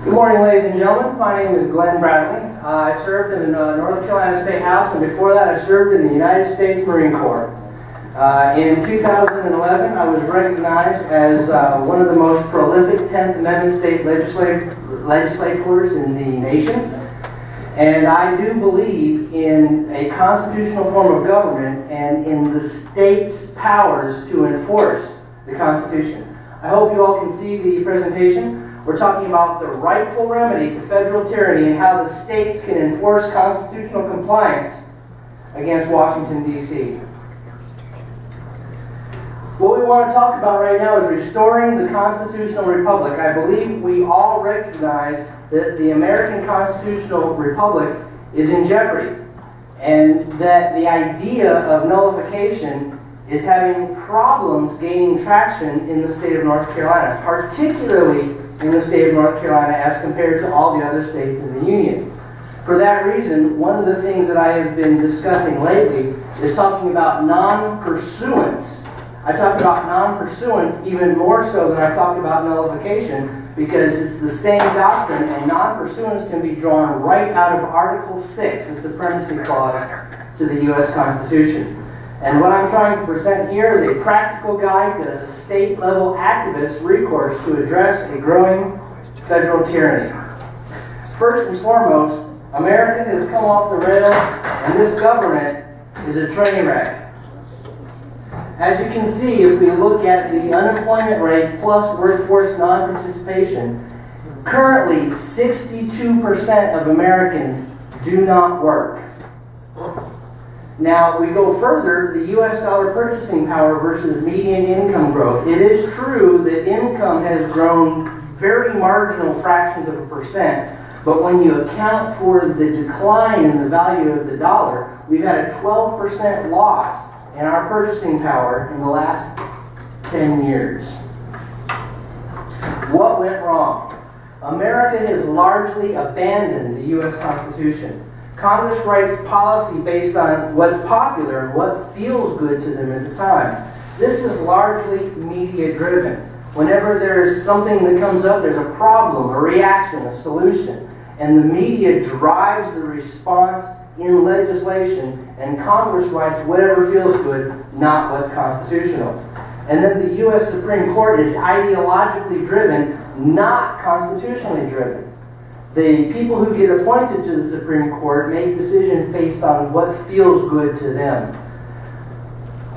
Good morning, ladies and gentlemen. My name is Glen Bradley. I served in the North Carolina State House, and before that I served in the United States Marine Corps. In 2011, I was recognized as one of the most prolific 10th Amendment state legislators in the nation. And I do believe in a constitutional form of government and in the state's powers to enforce the Constitution. I hope you all can see the presentation. We're talking about the rightful remedy to federal tyranny and how the states can enforce constitutional compliance against Washington, D.C. What we want to talk about right now is restoring the constitutional republic. I believe we all recognize that the American constitutional republic is in jeopardy, and that the idea of nullification is having problems gaining traction in the state of North Carolina, particularly in the state of North Carolina as compared to all the other states in the Union. For that reason, one of the things that I have been discussing lately is talking about non-pursuance. I talked about non-pursuance even more so than I talked about nullification, because it's the same doctrine, and non-pursuance can be drawn right out of Article 6, the Supremacy Clause, to the U.S. Constitution. And what I'm trying to present here is a practical guide to state-level activists' recourse to address a growing federal tyranny. First and foremost, America has come off the rails, and this government is a train wreck. As you can see, if we look at the unemployment rate plus workforce non-participation, currently 62% of Americans do not work. Now, we go further, the U.S. dollar purchasing power versus median income growth. It is true that income has grown very marginal fractions of a percent, but when you account for the decline in the value of the dollar, we've had a 12% loss in our purchasing power in the last 10 years. What went wrong? America has largely abandoned the U.S. Constitution. Congress writes policy based on what's popular and what feels good to them at the time. This is largely media-driven. Whenever there's something that comes up, there's a problem, a reaction, a solution. And the media drives the response in legislation, and Congress writes whatever feels good, not what's constitutional. And then the U.S. Supreme Court is ideologically driven, not constitutionally driven. The people who get appointed to the Supreme Court make decisions based on what feels good to them.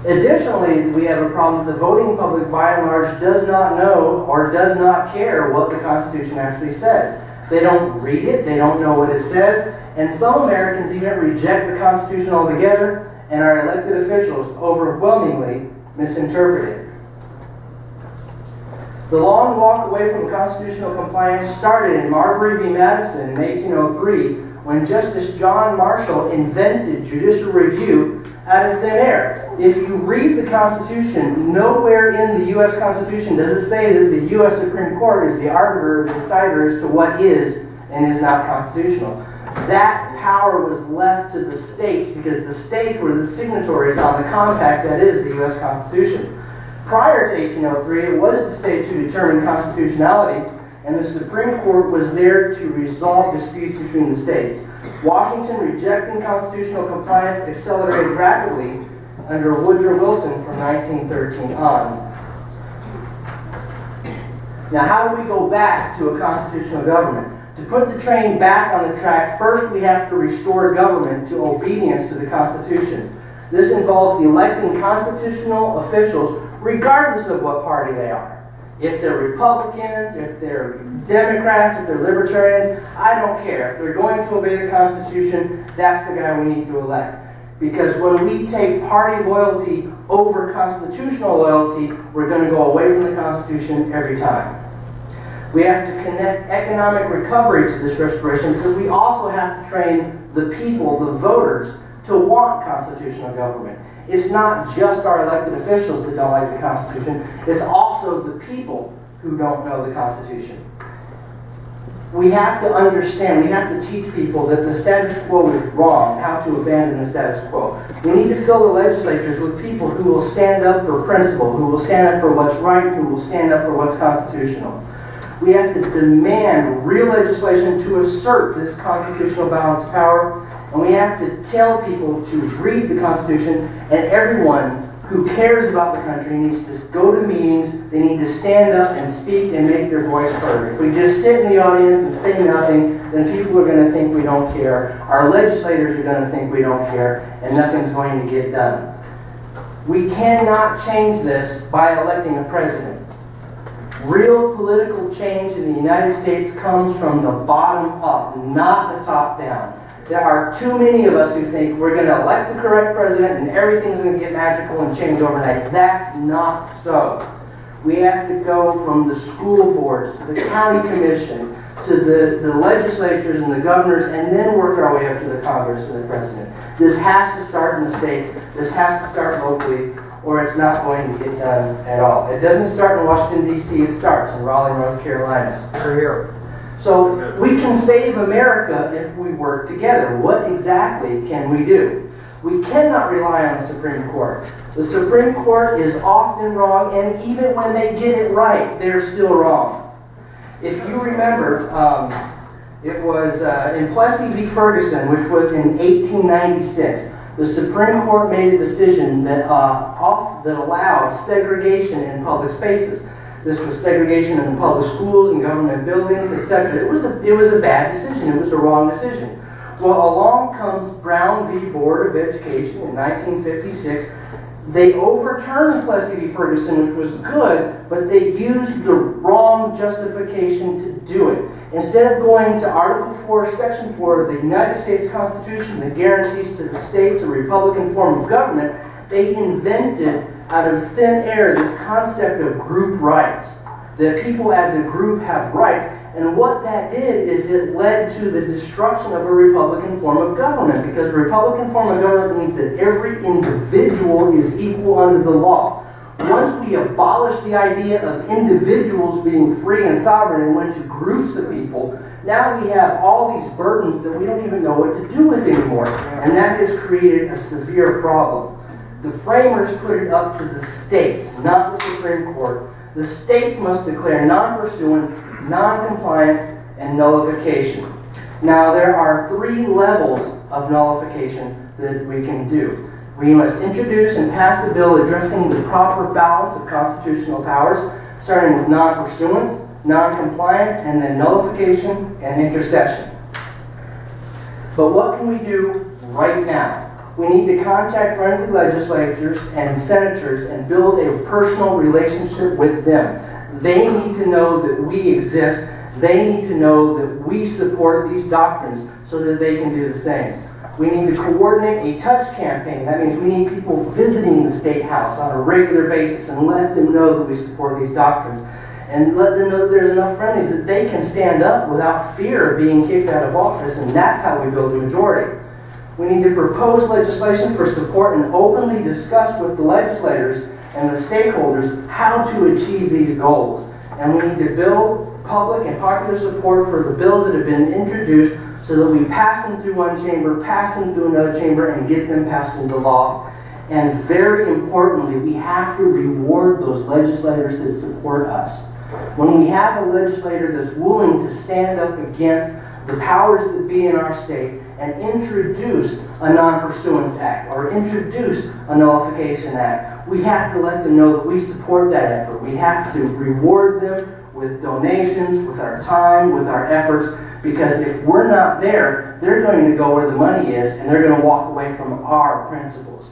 Additionally, we have a problem that the voting public, by and large, does not know or does not care what the Constitution actually says. They don't read it, they don't know what it says, and some Americans even reject the Constitution altogether, and our elected officials overwhelmingly misinterpret it. The long walk away from constitutional compliance started in Marbury v. Madison in 1803, when Justice John Marshall invented judicial review out of thin air. If you read the Constitution, nowhere in the U.S. Constitution does it say that the U.S. Supreme Court is the arbiter, the decider as to what is and is not constitutional. That power was left to the states because the states were the signatories on the compact that is the U.S. Constitution. Prior to 1803, it was the states who determined constitutionality, and the Supreme Court was there to resolve disputes between the states. Washington rejecting constitutional compliance accelerated rapidly under Woodrow Wilson from 1913 on. Now, how do we go back to a constitutional government? To put the train back on the track, first we have to restore government to obedience to the Constitution. This involves electing constitutional officials regardless of what party they are. If they're Republicans, if they're Democrats, if they're Libertarians, I don't care. If they're going to obey the Constitution, that's the guy we need to elect. Because when we take party loyalty over constitutional loyalty, we're going to go away from the Constitution every time. We have to connect economic recovery to this restoration because we also have to train the people, the voters, to want constitutional government. It's not just our elected officials that don't like the Constitution, it's also the people who don't know the Constitution. We have to understand, we have to teach people that the status quo is wrong, how to abandon the status quo. We need to fill the legislatures with people who will stand up for principle, who will stand up for what's right, who will stand up for what's constitutional. We have to demand real legislation to assert this constitutional balance of power. And we have to tell people to read the Constitution, and everyone who cares about the country needs to go to meetings. They need to stand up and speak and make their voice heard. If we just sit in the audience and say nothing, then people are going to think we don't care. Our legislators are going to think we don't care, and nothing's going to get done. We cannot change this by electing a president. Real political change in the United States comes from the bottom up, not the top down. There are too many of us who think we're going to elect the correct president and everything's going to get magical and change overnight. That's not so. We have to go from the school boards to the county commissions to the legislatures and the governors, and then work our way up to the Congress and the president. This has to start in the states. This has to start locally, or it's not going to get done at all. It doesn't start in Washington, D.C. It starts in Raleigh, North Carolina. Here. So we can save America if we work together. What exactly can we do? We cannot rely on the Supreme Court. The Supreme Court is often wrong, and even when they get it right, they're still wrong. If you remember, it was in Plessy v. Ferguson, which was in 1896, the Supreme Court made a decision that allowed segregation in public spaces. This was segregation in public schools and government buildings, etc. It was a bad decision. It was a wrong decision. Well, along comes Brown v. Board of Education in 1956. They overturned Plessy v. Ferguson, which was good, but they used the wrong justification to do it. Instead of going to Article 4, Section 4 of the United States Constitution that guarantees to the states a Republican form of government, they invented out of thin air this concept of group rights, that people as a group have rights. And what that did is it led to the destruction of a Republican form of government, because a Republican form of government means that every individual is equal under the law. Once we abolish the idea of individuals being free and sovereign and went to groups of people, now we have all these burdens that we don't even know what to do with anymore. And that has created a severe problem. The framers put it up to the states, not the Supreme Court. The states must declare non-pursuance, non-compliance, and nullification. Now, there are 3 levels of nullification that we can do. We must introduce and pass a bill addressing the proper balance of constitutional powers, starting with non-pursuance, non-compliance, and then nullification and intercession. But what can we do right now? We need to contact friendly legislators and senators and build a personal relationship with them. They need to know that we exist. They need to know that we support these doctrines so that they can do the same. We need to coordinate a touch campaign. That means we need people visiting the State House on a regular basis and let them know that we support these doctrines. And let them know that there's enough friendlies that they can stand up without fear of being kicked out of office, and that's how we build a majority. We need to propose legislation for support and openly discuss with the legislators and the stakeholders how to achieve these goals. And we need to build public and popular support for the bills that have been introduced so that we pass them through one chamber, pass them through another chamber, and get them passed into law. And very importantly, we have to reward those legislators that support us. When we have a legislator that's willing to stand up against the powers that be in our state and introduce a non-pursuance act or introduce a nullification act, we have to let them know that we support that effort. We have to reward them with donations, with our time, with our efforts, because if we're not there, they're going to go where the money is and they're going to walk away from our principles.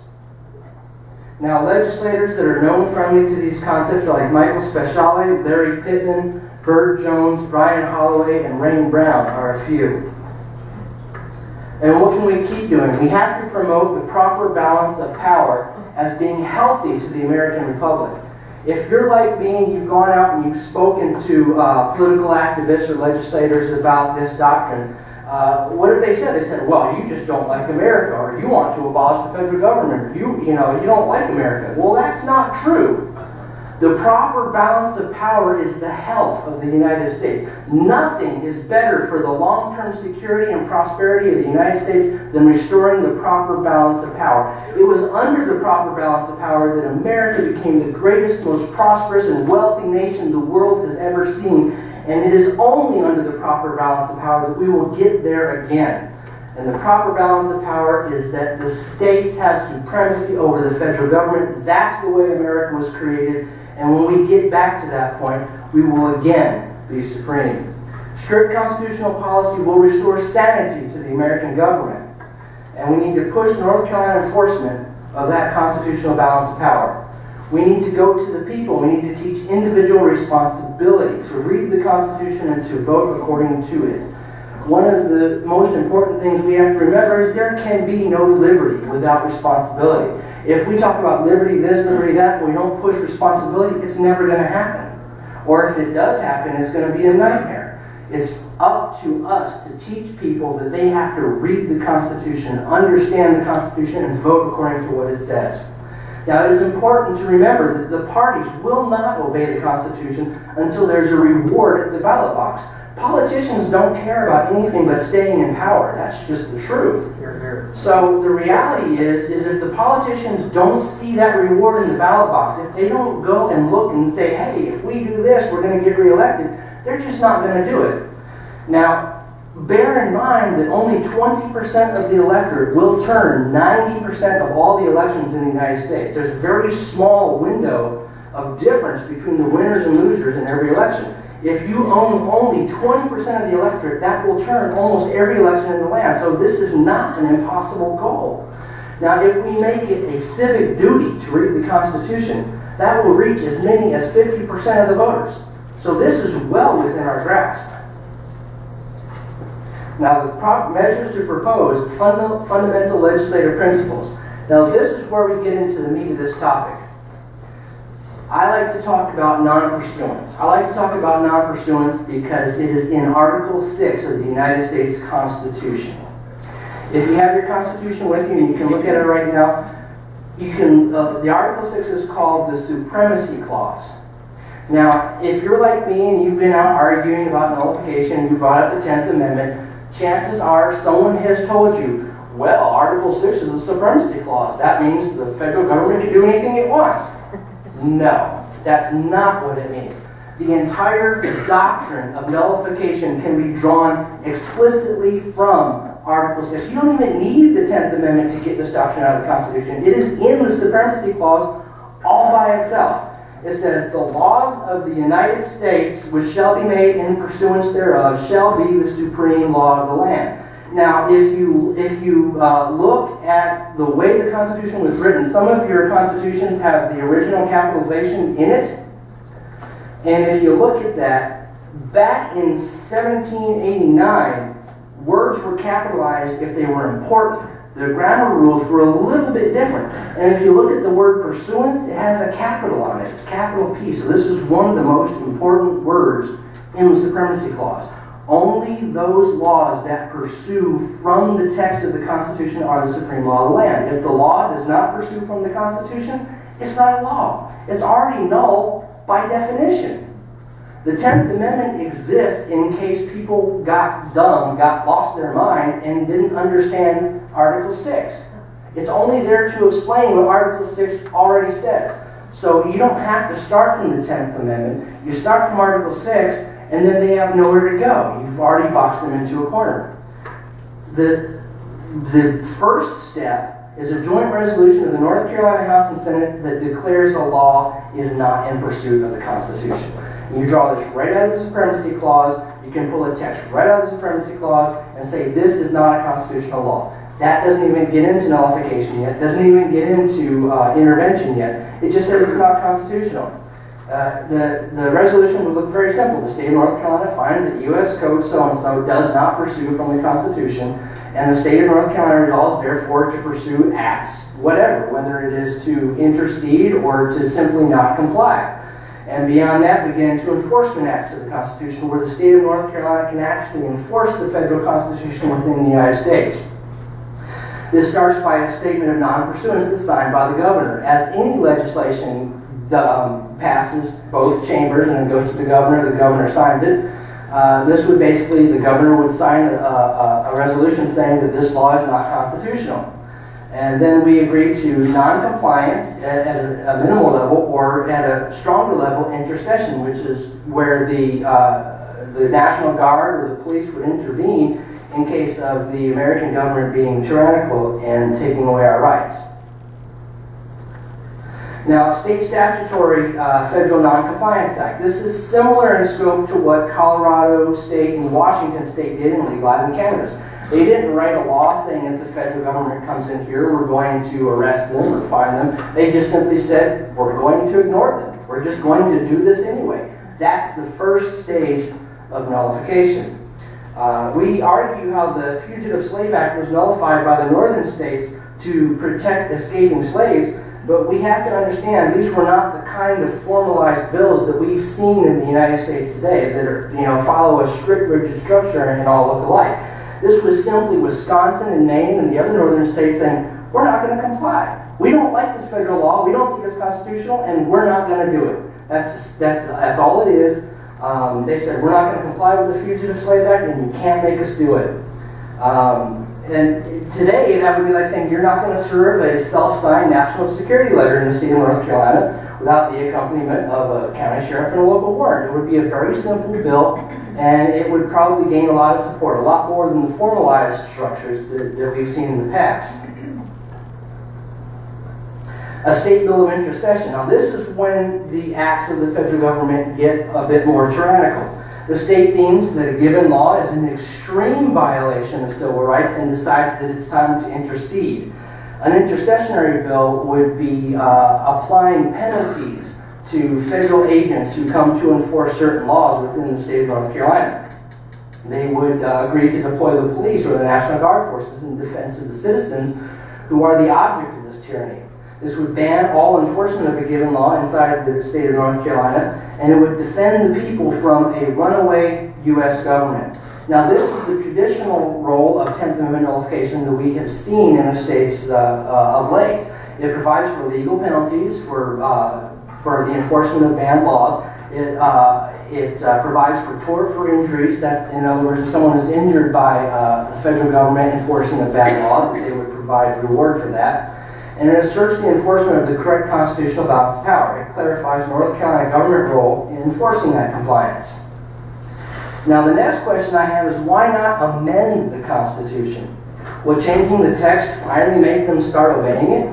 Now, legislators that are known friendly to these concepts are like Michael Speciale, Larry Pittman, Burt Jones, Brian Holloway, and Rain Brown are a few. And what can we keep doing? We have to promote the proper balance of power as being healthy to the American Republic. If you're like me and you've gone out and you've spoken to political activists or legislators about this doctrine, what have they said? They said, well, you just don't like America, or you want to abolish the federal government, or you don't like America. Well, that's not true. The proper balance of power is the health of the United States. Nothing is better for the long-term security and prosperity of the United States than restoring the proper balance of power. It was under the proper balance of power that America became the greatest, most prosperous, and wealthy nation the world has ever seen. And it is only under the proper balance of power that we will get there again. And the proper balance of power is that the states have supremacy over the federal government. That's the way America was created. And when we get back to that point, we will again be supreme. Strict constitutional policy will restore sanity to the American government. And we need to push North Carolina enforcement of that constitutional balance of power. We need to go to the people. We need to teach individual responsibility to read the Constitution and to vote according to it. One of the most important things we have to remember is there can be no liberty without responsibility. If we talk about liberty this, liberty that, and we don't push responsibility, it's never going to happen. Or if it does happen, it's going to be a nightmare. It's up to us to teach people that they have to read the Constitution, understand the Constitution, and vote according to what it says. Now, it is important to remember that the parties will not obey the Constitution until there's a reward at the ballot box. Politicians don't care about anything but staying in power. That's just the truth. So the reality is if the politicians don't see that reward in the ballot box, if they don't go and look and say, hey, if we do this, we're going to get reelected, they're just not going to do it. Now, bear in mind that only 20% of the electorate will turn 90% of all the elections in the United States. There's a very small window of difference between the winners and losers in every election. If you own only 20% of the electorate, that will turn almost every election in the land. So this is not an impossible goal. Now, if we make it a civic duty to read the Constitution, that will reach as many as 50% of the voters. So this is well within our grasp. Now, the measures to propose, fundamental legislative principles. Now, this is where we get into the meat of this topic. I like to talk about non-pursuance. I like to talk about non-pursuance because it is in Article 6 of the United States Constitution. If you have your Constitution with you, and you can look at it right now, you can. The Article 6 is called the Supremacy Clause. Now, if you're like me and you've been out arguing about nullification and you brought up the 10th Amendment, chances are someone has told you, well, Article 6 is a supremacy clause. That means the federal government can do anything it wants. No, that's not what it means. The entire doctrine of nullification can be drawn explicitly from Article 6. You don't even need the 10th Amendment to get this doctrine out of the Constitution. It is in the Supremacy Clause all by itself. It says, the laws of the United States, which shall be made in pursuance thereof, shall be the supreme law of the land. Now, if you look at the way the Constitution was written, some of your constitutions have the original capitalization in it. And if you look at that, back in 1789, words were capitalized if they were important. The grammar rules were a little bit different. And if you look at the word pursuance, it has a capital on it. It's capital P. So this is one of the most important words in the Supremacy Clause. Only those laws that pursue from the text of the Constitution are the supreme law of the land. If the law does not pursue from the Constitution, it's not a law. It's already null by definition. The 10th Amendment exists in case people got dumb, got lost their mind, and didn't understand Article 6. It's only there to explain what Article 6 already says. So you don't have to start from the 10th Amendment. You start from Article 6, and then they have nowhere to go. You've already boxed them into a corner. The first step is a joint resolution of the North Carolina House and Senate that declares a law is not in pursuit of the Constitution. And you draw this right out of the Supremacy Clause. You can pull a text right out of the Supremacy Clause and say this is not a constitutional law. That doesn't even get into nullification yet. Doesn't even get into intervention yet. It just says it's not constitutional. The resolution would look very simple. The state of North Carolina finds that U.S. Code so-and-so does not pursue from the Constitution, and the state of North Carolina resolves, therefore, to pursue acts, whatever, whether it is to intercede or to simply not comply. And beyond that, we get into enforcement acts of the Constitution, where the state of North Carolina can actually enforce the federal Constitution within the United States. This starts by a statement of non-pursuance that's signed by the governor. As any legislation passes both chambers and then goes to the governor signs it. This would basically, the governor would sign a resolution saying that this law is not constitutional. And then we agree to non-compliance at a minimal level, or at a stronger level, intercession, which is where the the National Guard or the police would intervene in case of the American government being tyrannical and taking away our rights. Now, state statutory Federal NonCompliance Act. This is similar in scope to what Colorado State and Washington State did in legalizing cannabis. They didn't write a law saying that the federal government comes in here, we're going to arrest them or fine them. They just simply said, we're going to ignore them. We're just going to do this anyway. That's the first stage of nullification. We argue how the Fugitive Slave Act was nullified by the northern states to protect escaping slaves, but we have to understand these were not the kind of formalized bills that we've seen in the United States today that are, follow a strict rigid structure and all look alike. This was simply Wisconsin and Maine and the other northern states saying, we're not going to comply. We don't like this federal law, we don't think it's constitutional, and we're not going to do it. That's all it is. They said, we're not going to comply with the Fugitive Slave Act, and you can't make us do it. And today, that would be like saying you're not going to serve a self-signed national security letter in the state of North Carolina without the accompaniment of a county sheriff and a local warrant. It would be a very simple bill, and it would probably gain a lot of support, a lot more than the formalized structures that we've seen in the past. A state bill of intercession. Now, this is when the acts of the federal government get a bit more tyrannical. The state deems that a given law is an extreme violation of civil rights and decides that it's time to intercede. An intercessionary bill would be applying penalties to federal agents who come to enforce certain laws within the state of North Carolina. They would agree to deploy the police or the National Guard forces in defense of the citizens who are the object of this tyranny. This would ban all enforcement of a given law inside the state of North Carolina, and it would defend the people from a runaway U.S. government. Now, this is the traditional role of 10th Amendment nullification that we have seen in the states of late. It provides for legal penalties for the enforcement of banned laws. It provides for tort for injuries. That's, in other words, if someone is injured by the federal government enforcing a bad law, they would provide reward for that. And it asserts the enforcement of the correct constitutional balance of power. It clarifies North Carolina government role in enforcing that compliance. Now, the next question I have is, why not amend the Constitution? Will changing the text finally make them start obeying it?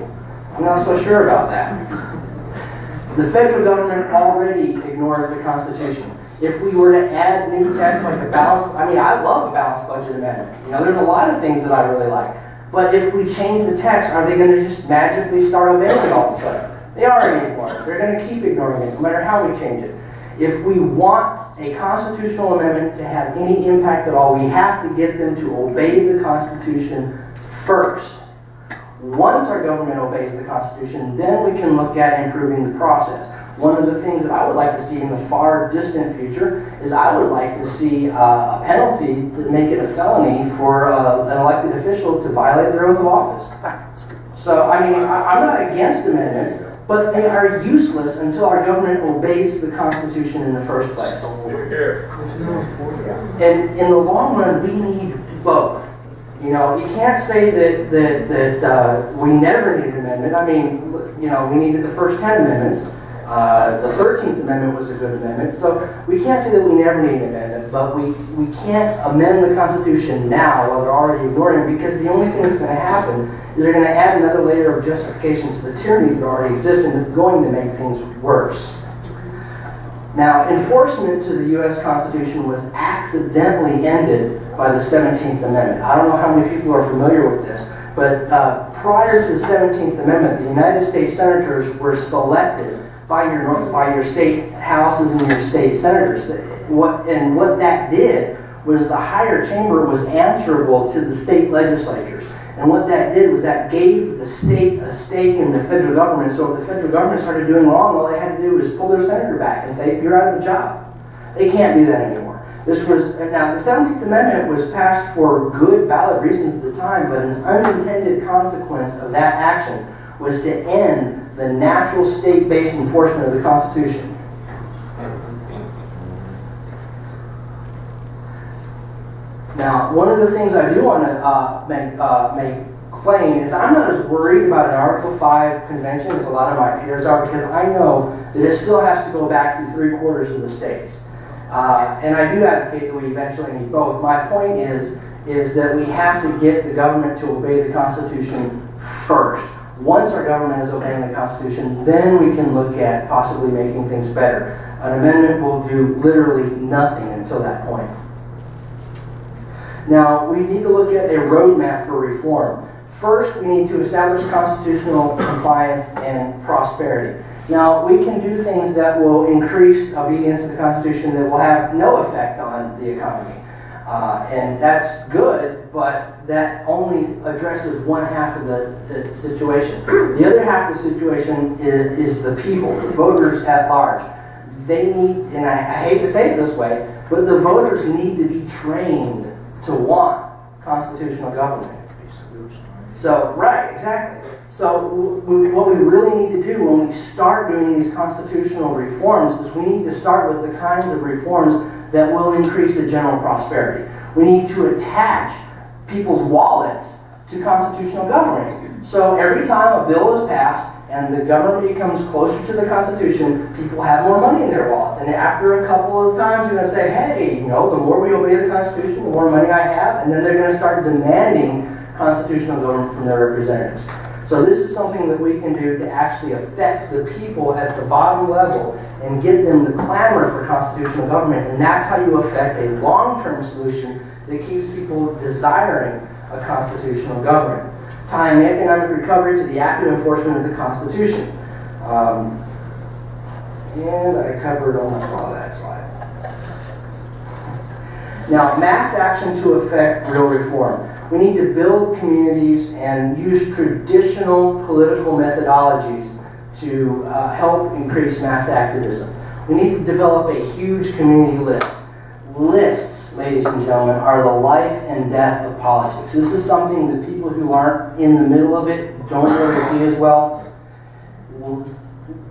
I'm not so sure about that. The federal government already ignores the Constitution. If we were to add new text like a balanced, I love a balanced budget amendment. There's a lot of things that I really like. But if we change the text, are they going to just magically start obeying it all of a sudden? They aren't anymore. They're going to keep ignoring it, no matter how we change it. If we want a constitutional amendment to have any impact at all, we have to get them to obey the Constitution first. Once our government obeys the Constitution, then we can look at improving the process. One of the things that I would like to see in the far distant future is I would like to see a penalty that make it a felony for an elected official to violate their oath of office. So, I'm not against amendments, but they are useless until our government obeys the Constitution in the first place. And in the long run, we need both. You can't say that we never need an amendment. We needed the first 10 amendments. The 13th Amendment was a good amendment, so we can't say that we never need an amendment, but we can't amend the Constitution now while they're already ignoring it, because the only thing that's going to happen is they're going to add another layer of justification to the tyranny that already exists, and it's going to make things worse. Now, enforcement to the U.S. Constitution was accidentally ended by the 17th Amendment. I don't know how many people are familiar with this, but prior to the 17th Amendment, the United States Senators were selected by your state houses and your state senators. What that did was the higher chamber was answerable to the state legislatures. And what that did was that gave the states a stake in the federal government. So if the federal government started doing wrong, all they had to do was pull their senator back and say, you're out of the job. They can't do that anymore. Now, the 17th Amendment was passed for good, valid reasons at the time, but an unintended consequence of that action was to end the natural state-based enforcement of the Constitution. Now, one of the things I do want to make plain is I'm not as worried about an Article 5 convention as a lot of my peers are, because I know that it still has to go back to 3/4 of the states. And I do advocate that we eventually need both. My point is that we have to get the government to obey the Constitution first. Once our government is obeying the Constitution, then we can look at possibly making things better. An amendment will do literally nothing until that point. Now, we need to look at a roadmap for reform. First, we need to establish constitutional compliance and prosperity. Now, we can do things that will increase obedience to the Constitution that will have no effect on the economy. And that's good, but that only addresses one half of the situation. The other half of the situation is the people, the voters at large. They need, and I hate to say it this way, but the voters need to be trained to want constitutional government. So, right, exactly. So what we really need to do when we start doing these constitutional reforms is we need to start with the kinds of reforms that will increase the general prosperity. We need to attach people's wallets to constitutional government. So every time a bill is passed and the government becomes closer to the Constitution, people have more money in their wallets. And after a couple of times, they're going to say, hey, you know, the more we obey the Constitution, the more money I have. And then they're going to start demanding constitutional government from their representatives. So this is something that we can do to actually affect the people at the bottom level and get them to clamor for constitutional government. And that's how you affect a long-term solution that keeps people desiring a constitutional government. Tying economic recovery to the active enforcement of the Constitution. And I covered almost all of that slide. Now, mass action to effect real reform. We need to build communities and use traditional political methodologies to help increase mass activism. We need to develop a huge community list. Lists, ladies and gentlemen, are the life and death of politics. This is something that people who aren't in the middle of it don't really see as well.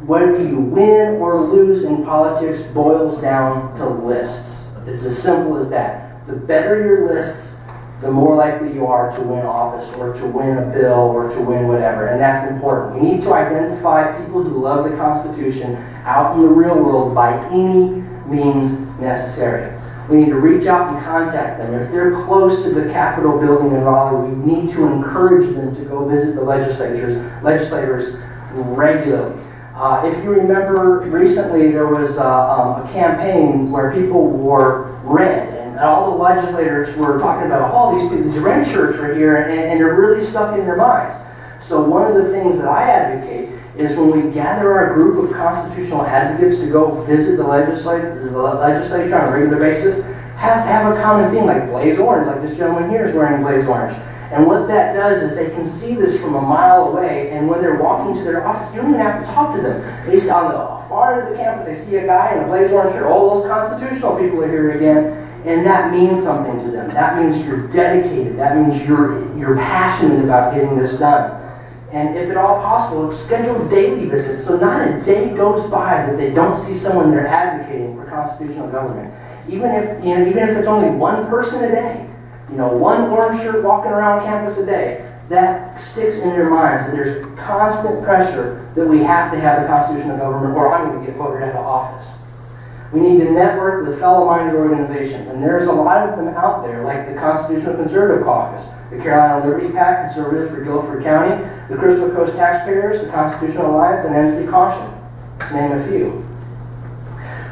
Whether you win or lose in politics boils down to lists. It's as simple as that. The better your lists, the more likely you are to win office or to win a bill or to win whatever. And that's important. We need to identify people who love the Constitution out in the real world by any means necessary. We need to reach out and contact them. If they're close to the Capitol building in Raleigh, we need to encourage them to go visit the legislators regularly. If you remember, recently there was a campaign where people wore red. And all the legislators were talking about, oh, these red shirts are here, and they're really stuck in their minds. So one of the things that I advocate is when we gather our group of constitutional advocates to go visit the legislature on a regular basis, have a common theme like blaze orange, like this gentleman here is wearing blaze orange. And what that does is they can see this from a mile away, and when they're walking to their office, you don't even have to talk to them. They see on the far end of the campus, they see a guy in a blaze orange shirt. Oh, those constitutional people are here again. And that means something to them. That means you're dedicated. That means you're passionate about getting this done. And if at all possible, schedule daily visits. So not a day goes by that they don't see someone there advocating for constitutional government. Even if it's only one person a day, one orange shirt walking around campus a day, that sticks in their minds. And there's constant pressure that we have to have a constitutional government, or I'm going to get voted out of office. We need to network with fellow-minded organizations, and there's a lot of them out there, like the Constitutional Conservative Caucus, the Carolina Liberty PAC, Conservatives for Guilford County, the Crystal Coast Taxpayers, the Constitutional Alliance, and NC Caution, to name a few.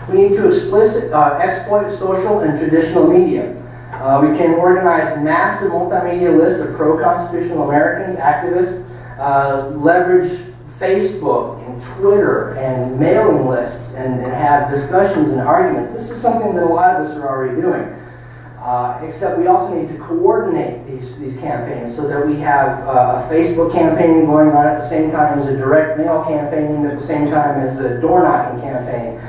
We need to exploit social and traditional media. We can organize massive multimedia lists of pro-constitutional Americans, activists, leverage Facebook and Twitter and mailing lists and have discussions and arguments. This is something that a lot of us are already doing. Except we also need to coordinate these campaigns so that we have a Facebook campaign going on at the same time as a direct mail campaign, at the same time as a door knocking campaign.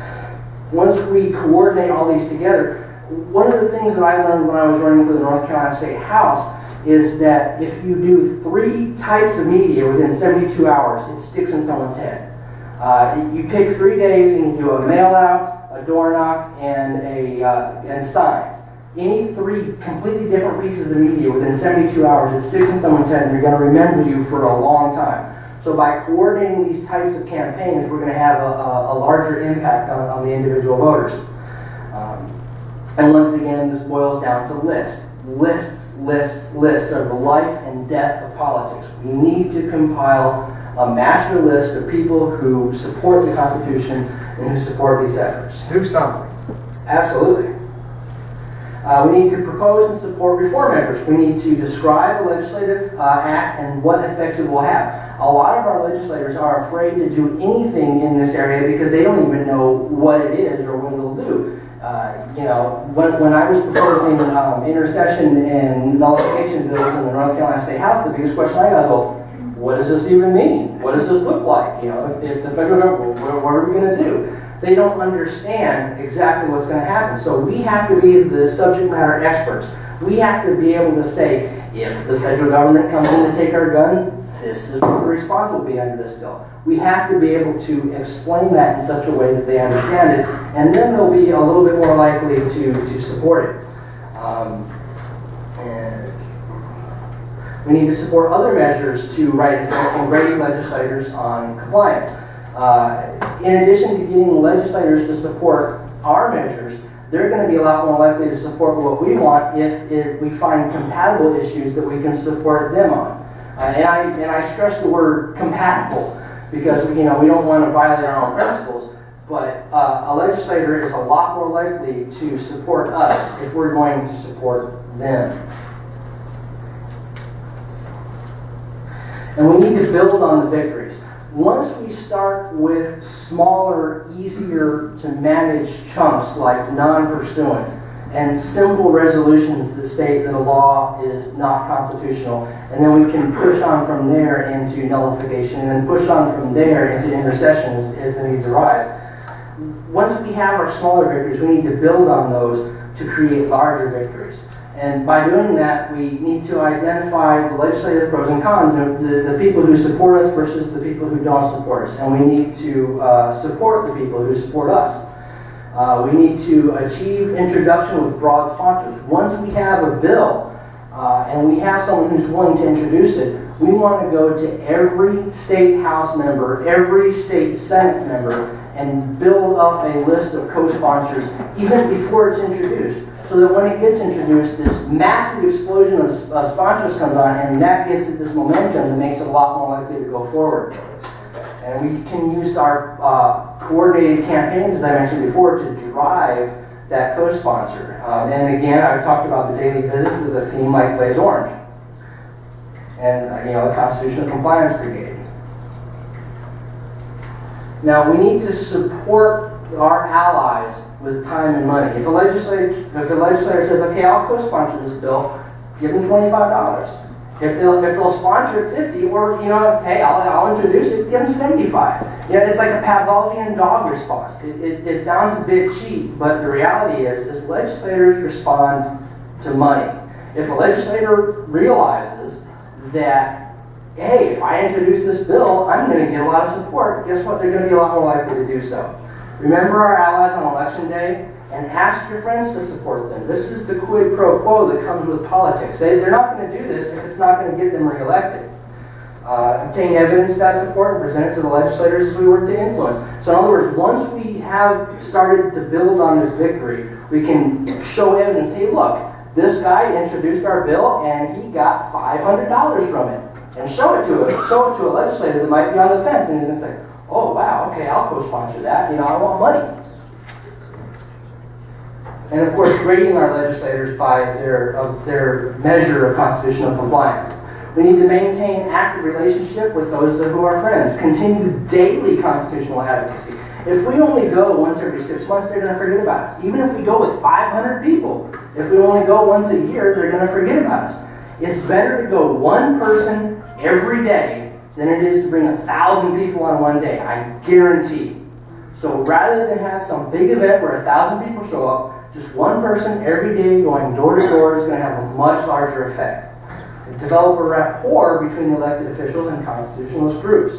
Once we coordinate all these together, one of the things that I learned when I was running for the North Carolina State House is that if you do 3 types of media within 72 hours, it sticks in someone's head. You pick 3 days and you do a mail out, a door knock, and signs. Any 3 completely different pieces of media within 72 hours, it sticks in someone's head and they're going to remember you for a long time. So by coordinating these types of campaigns, we're going to have a larger impact on the individual voters. And once again, this boils down to lists. Lists are the life and death of politics. We need to compile a master list of people who support the Constitution and who support these efforts. Do something. Absolutely. We need to propose and support reform measures. We need to describe a legislative act and what effects it will have. A lot of our legislators are afraid to do anything in this area because they don't even know what it is or what it'll do. You know, when I was proposing intercession and nullification bills in the North Carolina State House, the biggest question I got was, well, what does this even mean? What does this look like? You know, if the federal government, what are we going to do? They don't understand exactly what's going to happen. So we have to be the subject matter experts. We have to be able to say, if the federal government comes in to take our guns, this is what the response will be under this bill. We have to be able to explain that in such a way that they understand it, and then they'll be a little bit more likely to support it. And we need to support other measures to grade legislators on compliance. In addition to getting legislators to support our measures, they're going to be a lot more likely to support what we want if we find compatible issues that we can support them on. And I stress the word compatible because we don't want to violate our own principles, but a legislator is a lot more likely to support us if we're going to support them. And we need to build on the victories. Once we start with smaller, easier to manage chunks like non-pursuance and simple resolutions that state that a law is not constitutional, and then we can push on from there into nullification, and then push on from there into intercession as the needs arise. Once we have our smaller victories, we need to build on those to create larger victories. And by doing that, we need to identify the legislative pros and cons, the people who support us versus the people who don't support us. And we need to support the people who support us. We need to achieve introduction with broad sponsors. Once we have a bill and we have someone who's willing to introduce it, we want to go to every state House member, every state Senate member, and build up a list of co-sponsors even before it's introduced. So that when it gets introduced, this massive explosion of sponsors comes on, and that gives it this momentum that makes it a lot more likely to go forward. And we can use our coordinated campaigns, as I mentioned before, to drive that co-sponsor. And again, I talked about the daily visits with a theme like Blaze Orange. And the Constitutional Compliance Brigade. Now, we need to support our allies with time and money. If a legislator says, okay, I'll co-sponsor this bill, give them $25. If they'll sponsor it, $50, or hey, I'll introduce it, give them $75. It's like a Pavlovian dog response. It sounds a bit cheap, but the reality is legislators respond to money. If a legislator realizes that, hey, if I introduce this bill, I'm going to get a lot of support, guess what? They're going to be a lot more likely to do so. Remember our allies on election day, and ask your friends to support them. This is the quid pro quo that comes with politics. They're not going to do this if it's not going to get them reelected. Obtain evidence of that support and present it to the legislators as we work to influence. So in other words, once we have started to build on this victory, we can show evidence. Hey, look, this guy introduced our bill and he got $500 from it. And show it to a legislator that might be on the fence, and he's going to say, oh, wow, okay, I'll co-sponsor that. I want money. And of course, grading our legislators by their measure of constitutional compliance. We need to maintain active relationship with those who are friends. Continue daily constitutional advocacy. If we only go once every 6 months, they're going to forget about us. Even if we go with 500 people, if we only go once a year, they're going to forget about us. It's better to go one person every day than it is to bring 1,000 people on one day. I guarantee. So rather than have some big event where 1,000 people show up, just one person every day going door to door is going to have a much larger effect. Develop a rapport between the elected officials and constitutionalist groups.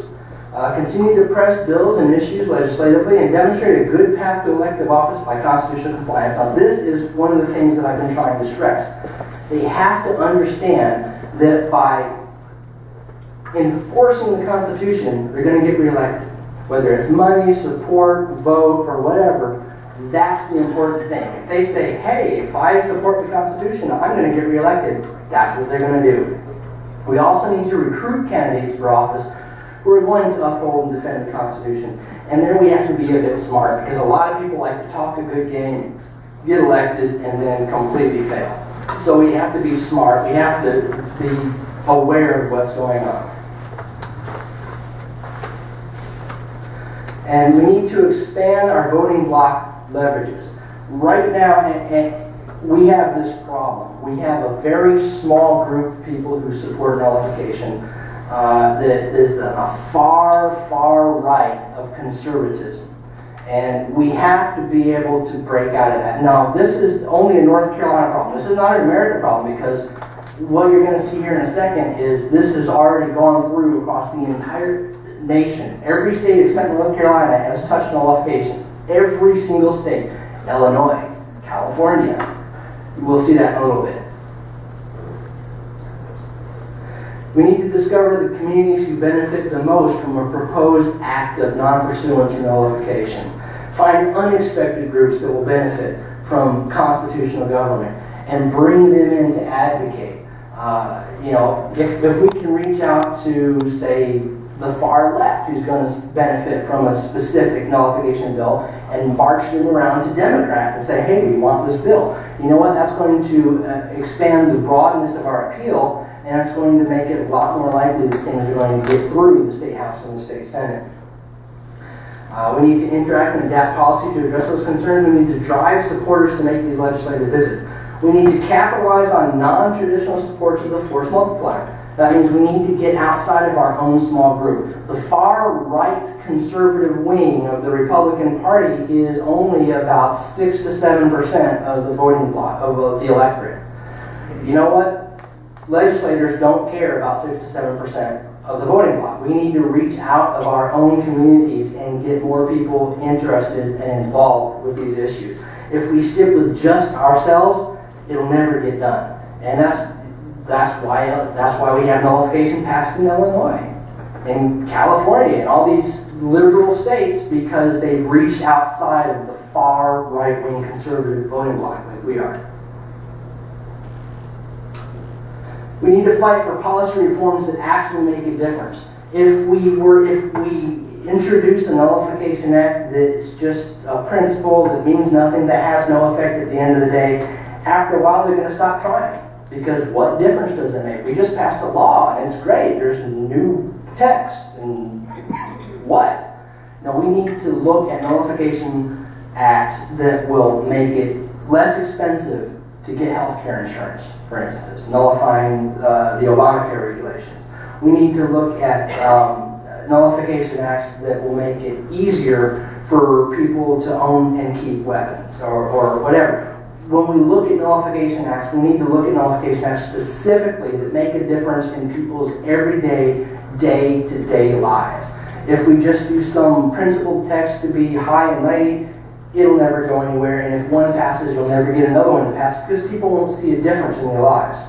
Continue to press bills and issues legislatively and demonstrate a good path to elective office by constitutional compliance. Now, this is one of the things that I've been trying to stress. They have to understand that by enforcing the Constitution, they're going to get reelected. Whether it's money, support, vote, or whatever, That's the important thing. If they say, hey, if I support the Constitution, I'm going to get reelected, that's what they're going to do. We also need to recruit candidates for office who are going to uphold and defend the Constitution. And then we have to be a bit smart, because a lot of people like to talk a good game, get elected, and then completely fail. So we have to be smart. We have to be aware of what's going on. And we need to expand our voting bloc leverages. Right now, we have this problem. We have a very small group of people who support nullification that is a far, far right of conservatism. And we have to be able to break out of that. Now, this is only a North Carolina problem. This is not an American problem, because what you're going to see here in a second is this has already gone through across the entire nation. Every state except North Carolina has touched nullification. Every single state. Illinois, California. We'll see that in a little bit. We need to discover the communities who benefit the most from a proposed act of non-pursuance or nullification. Find unexpected groups that will benefit from constitutional government and bring them in to advocate. You know, if we can reach out to, say, the far left, who's going to benefit from a specific nullification bill, and march them around to Democrats and say, hey, we want this bill. You know what? That's going to expand the broadness of our appeal, and it's going to make it a lot more likely that things are going to get through the State House and the State Senate. We need to interact and adapt policy to address those concerns. We need to drive supporters to make these legislative visits. We need to capitalize on non-traditional supports as a force multiplier. That means we need to get outside of our own small group. The far-right conservative wing of the Republican Party is only about 6 to 7% of the voting bloc, of the electorate. You know what? Legislators don't care about 6 to 7% of the voting bloc. We need to reach out of our own communities and get more people interested and involved with these issues. If we stick with just ourselves, it'll never get done. And that's why we have nullification passed in Illinois, in California, and all these liberal states, because they've reached outside of the far right-wing conservative voting bloc like we are. We need to fight for policy reforms that actually make a difference. If we introduce a Nullification Act that's just a principle that means nothing, that has no effect at the end of the day, after a while they're going to stop trying. Because what difference does it make? We just passed a law and it's great. There's new text and what? No, we need to look at nullification acts that will make it less expensive to get health care insurance, for instance, nullifying the Obamacare regulations. We need to look at nullification acts that will make it easier for people to own and keep weapons or whatever. When we look at nullification acts, we need to look at nullification acts specifically that make a difference in people's everyday, day-to-day lives. If we just do some principled text to be high and mighty, it'll never go anywhere, and if one passes, you'll never get another one to pass because people won't see a difference in their lives.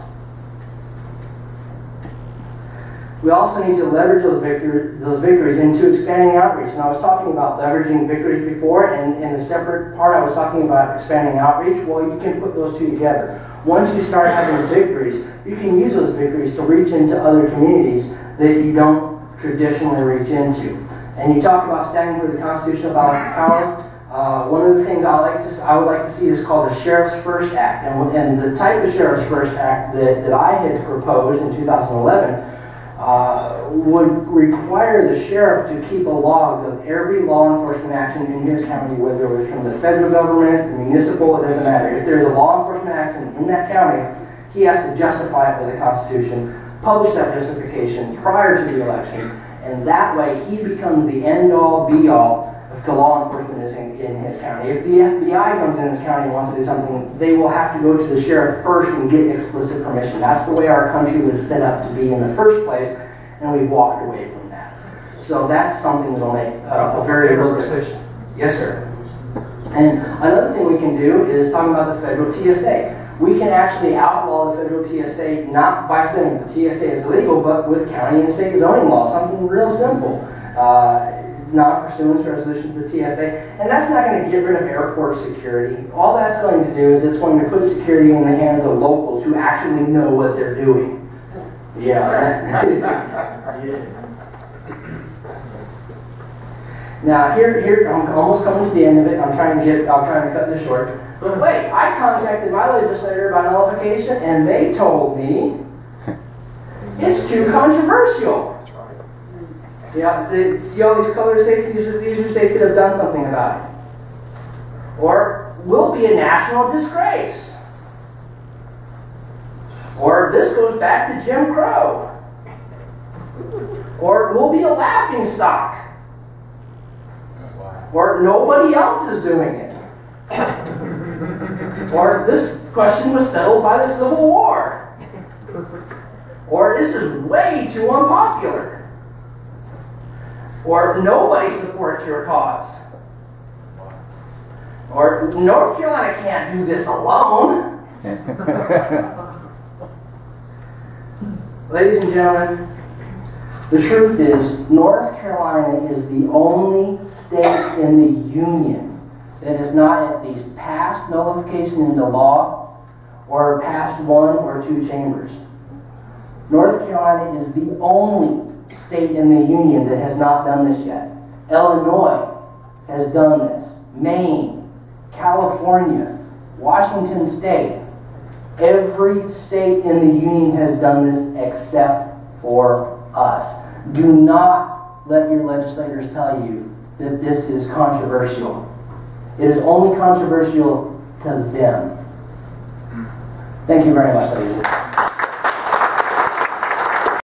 We also need to leverage those victories into expanding outreach. And I was talking about leveraging victories before, and in a separate part I was talking about expanding outreach. Well, you can put those two together. Once you start having victories, you can use those victories to reach into other communities that you don't traditionally reach into. And you talk about standing for the constitutional balance of power. One of the things I would like to see is called the Sheriff's First Act. And the type of Sheriff's First Act that I had proposed in 2011 would require the sheriff to keep a log of every law enforcement action in his county, whether it was from the federal government, municipal, it doesn't matter. If there's a law enforcement action in that county, he has to justify it with the Constitution, publish that justification prior to the election, and that way he becomes the end-all, be-all to law enforcement in his county. If the FBI comes in his county and wants to do something, they will have to go to the sheriff first and get explicit permission. That's the way our country was set up to be in the first place, and we've walked away from that. So that's something that will make a very real difference. Yes, sir. And another thing we can do is talking about the federal TSA. We can actually outlaw the federal TSA not by saying the TSA is illegal, but with county and state zoning law, something real simple. non-pursuance resolution to the TSA, and that's not going to get rid of airport security. All that's going to do is it's going to put security in the hands of locals who actually know what they're doing. Yeah. Yeah. Now here I'm almost coming to the end of it. I'm trying to cut this short. But wait, I contacted my legislator about nullification, and they told me it's too controversial. Yeah, see all these colored states? These are states that have done something about it. Or will be a national disgrace. Or this goes back to Jim Crow. Or will be a laughing stock. Or nobody else is doing it. Or this question was settled by the Civil War. Or this is way too unpopular. Or nobody supports your cause. Or North Carolina can't do this alone. Ladies and gentlemen, the truth is North Carolina is the only state in the Union that has not at least passed nullification into law or passed 1 or 2 chambers. North Carolina is the only state in the Union that has not done this yet. Illinois has done this. Maine, California, Washington State. Every state in the Union has done this except for us. Do not let your legislators tell you that this is controversial. It is only controversial to them. Thank you very much, ladies.